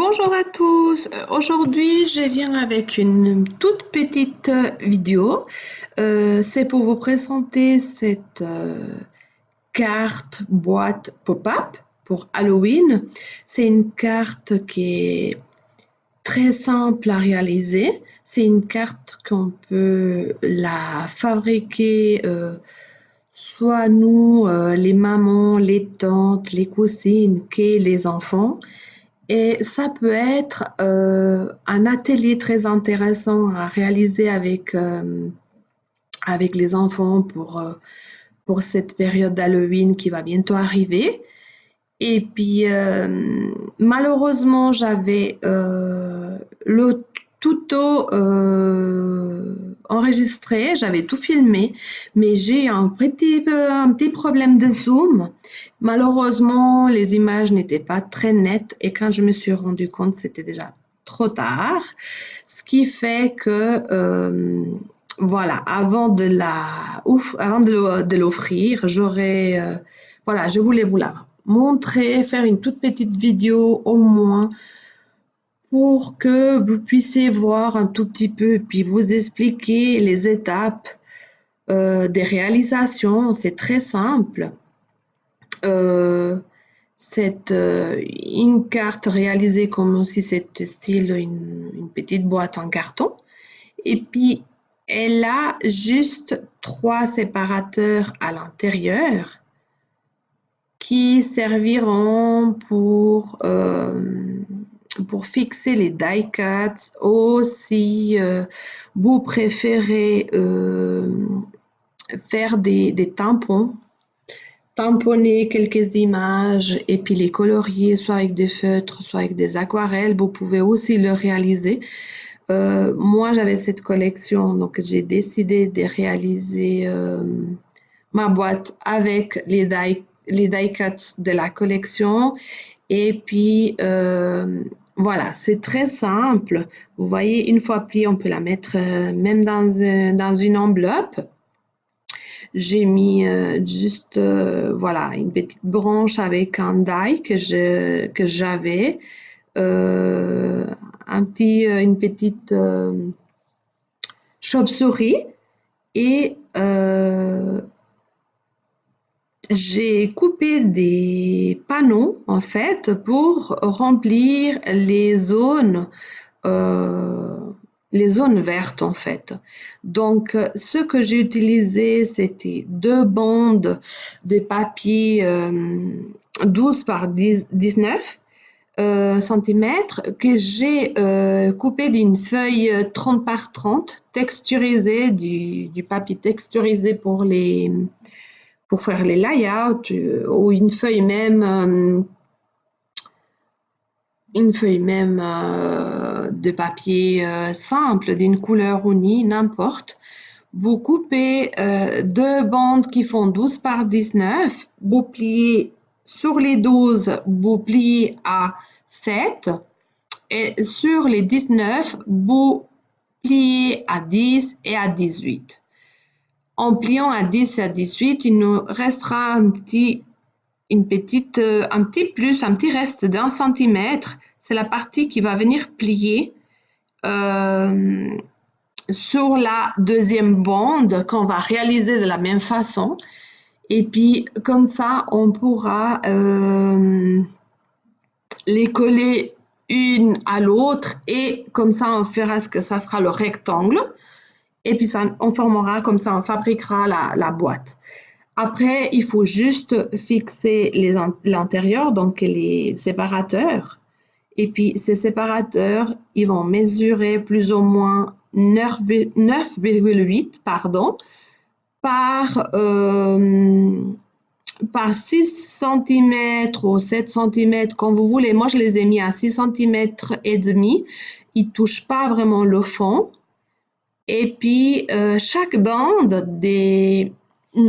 Bonjour à tous. Aujourd'hui, je viens avec une toute petite vidéo. C'est pour vous présenter cette carte boîte pop-up pour Halloween. C'est une carte qui est très simple à réaliser. C'est une carte qu'on peut la fabriquer soit nous, les mamans, les tantes, les cousines, que les enfants. Et ça peut être un atelier très intéressant à réaliser avec les enfants pour cette période d'Halloween qui va bientôt arriver. Et puis, malheureusement, j'avais le tuto enregistré, j'avais tout filmé, mais j'ai un petit problème de zoom. Malheureusement, les images n'étaient pas très nettes et quand je me suis rendu compte, c'était déjà trop tard. Ce qui fait que, voilà, avant de l'offrir, voilà, je voulais vous la montrer, faire une toute petite vidéo au moins pour que vous puissiez voir un tout petit peu et puis vous expliquer les étapes des réalisations. C'est très simple. C'est une carte réalisée comme si c'était style une petite boîte en carton. Et puis, elle a juste 3 séparateurs à l'intérieur qui serviront pour fixer les die cuts. Aussi, vous préférez faire des tampons, tamponner quelques images et puis les colorier soit avec des feutres, soit avec des aquarelles. Vous pouvez aussi le réaliser. Moi, j'avais cette collection, donc j'ai décidé de réaliser ma boîte avec les die cuts de la collection. Et puis, voilà, c'est très simple. Vous voyez, une fois pliée, on peut la mettre même dans une enveloppe. J'ai mis juste, voilà, une petite branche avec un die que j'avais. Une petite chauve-souris et j'ai coupé des panneaux en fait pour remplir les zones vertes en fait. Donc ce que j'ai utilisé c'était 2 bandes de papier 12 par 19 centimètres que j'ai coupé d'une feuille 30 par 30 texturisée, du papier texturisé pour faire les layouts, ou une feuille même de papier simple d'une couleur unie, n'importe. Vous coupez 2 bandes qui font 12 par 19, vous pliez sur les 12, vous pliez à 7 et sur les 19, vous pliez à 10 et à 18. En pliant à 10 et à 18, il nous restera un petit reste d'1 centimètre. C'est la partie qui va venir plier sur la deuxième bande qu'on va réaliser de la même façon. Et puis, comme ça, on pourra les coller une à l'autre et comme ça, on fera ce que ça sera le rectangle. Et puis, on formera comme ça, on fabriquera la boîte. Après, il faut juste fixer l'intérieur, donc les séparateurs. Et puis, ces séparateurs, ils vont mesurer plus ou moins 9,8 par 6 cm ou 7 cm, quand vous voulez. Moi, je les ai mis à 6 cm et demi. Ils ne touchent pas vraiment le fond. Et puis, chaque bande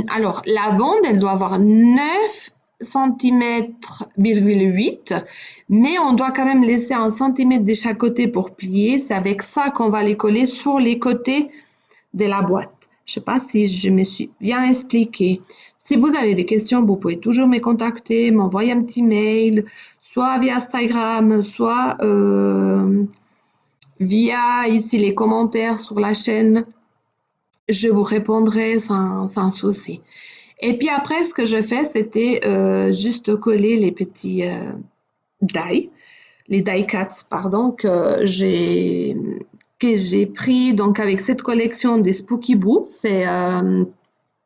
alors, la bande, elle doit avoir 9 cm,8, mais on doit quand même laisser 1 cm de chaque côté pour plier. C'est avec ça qu'on va les coller sur les côtés de la boîte. Je ne sais pas si je me suis bien expliquée. Si vous avez des questions, vous pouvez toujours me contacter, m'envoyer un petit mail soit via Instagram, soit via ici les commentaires sur la chaîne. Je vous répondrai sans souci. Et puis après, ce que je fais, c'était juste coller les petits die, les die cuts, pardon, que j'ai pris donc avec cette collection des Spooky Boo.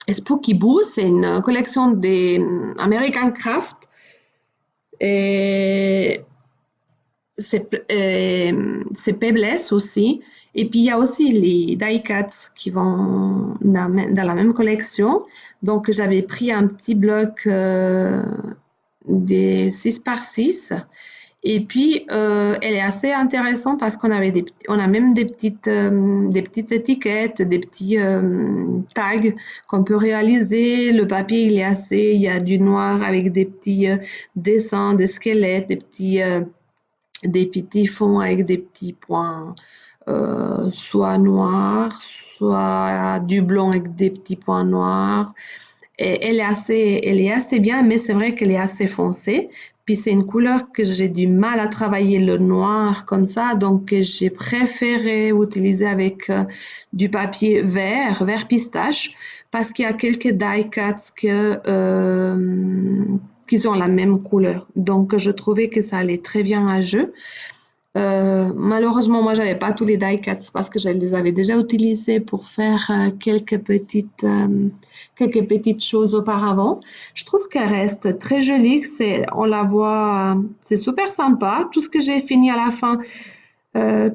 Spooky Boo, c'est une collection des American Craft. Et c'est Payless aussi. Et puis, il y a aussi les die cuts qui vont dans la même collection. Donc, j'avais pris un petit bloc des 6 par 6. Et puis, elle est assez intéressante parce qu'on on a même des petites étiquettes, des petits tags qu'on peut réaliser. Le papier, il y a du noir avec des petits dessins, des squelettes, des petits fonds avec des petits points, soit noirs, soit du blanc avec des petits points noirs. Et elle est assez bien, mais c'est vrai qu'elle est assez foncée. Puis c'est une couleur que j'ai du mal à travailler le noir comme ça, donc j'ai préféré utiliser avec du papier vert pistache, parce qu'il y a quelques die cuts qui ont la même couleur. Donc je trouvais que ça allait très bien à jeu. Malheureusement, moi, j'avais pas tous les die cuts parce que je les avais déjà utilisés pour faire quelques petites choses auparavant. Je trouve qu'elle reste très jolie. On la voit, c'est super sympa. Tout ce que j'ai fini à la fin,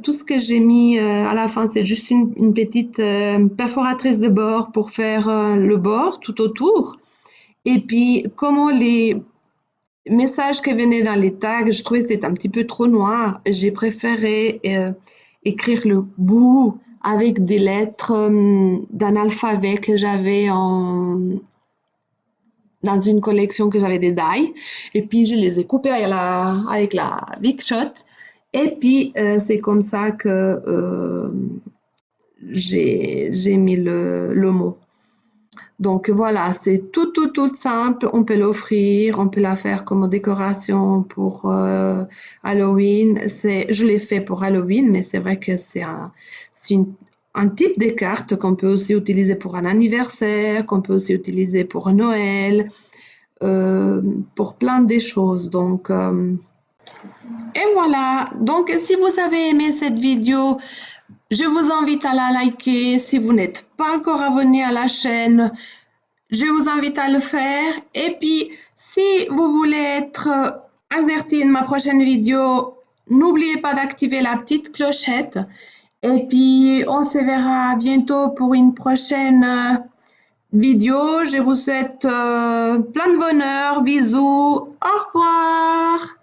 tout ce que j'ai mis à la fin, c'est juste une petite perforatrice de bord pour faire le bord tout autour. Et puis, comment les messages qui venaient dans les tags, je trouvais que c'était un petit peu trop noir. J'ai préféré écrire le bout avec des lettres d'un alphabet que j'avais dans une collection que j'avais des die. Et puis, je les ai coupés avec la Big Shot. Et puis, c'est comme ça que j'ai mis le mot. Donc voilà, c'est tout simple. On peut l'offrir, on peut la faire comme décoration pour Halloween. Je l'ai fait pour Halloween, mais c'est vrai que c'est un type de carte qu'on peut aussi utiliser pour un anniversaire, qu'on peut aussi utiliser pour Noël, pour plein de choses. Donc, et voilà. Donc, si vous avez aimé cette vidéo, je vous invite à la liker. Si vous n'êtes pas encore abonné à la chaîne, je vous invite à le faire. Et puis, si vous voulez être averti de ma prochaine vidéo, n'oubliez pas d'activer la petite clochette. Et puis, on se verra bientôt pour une prochaine vidéo. Je vous souhaite plein de bonheur. Bisous. Au revoir.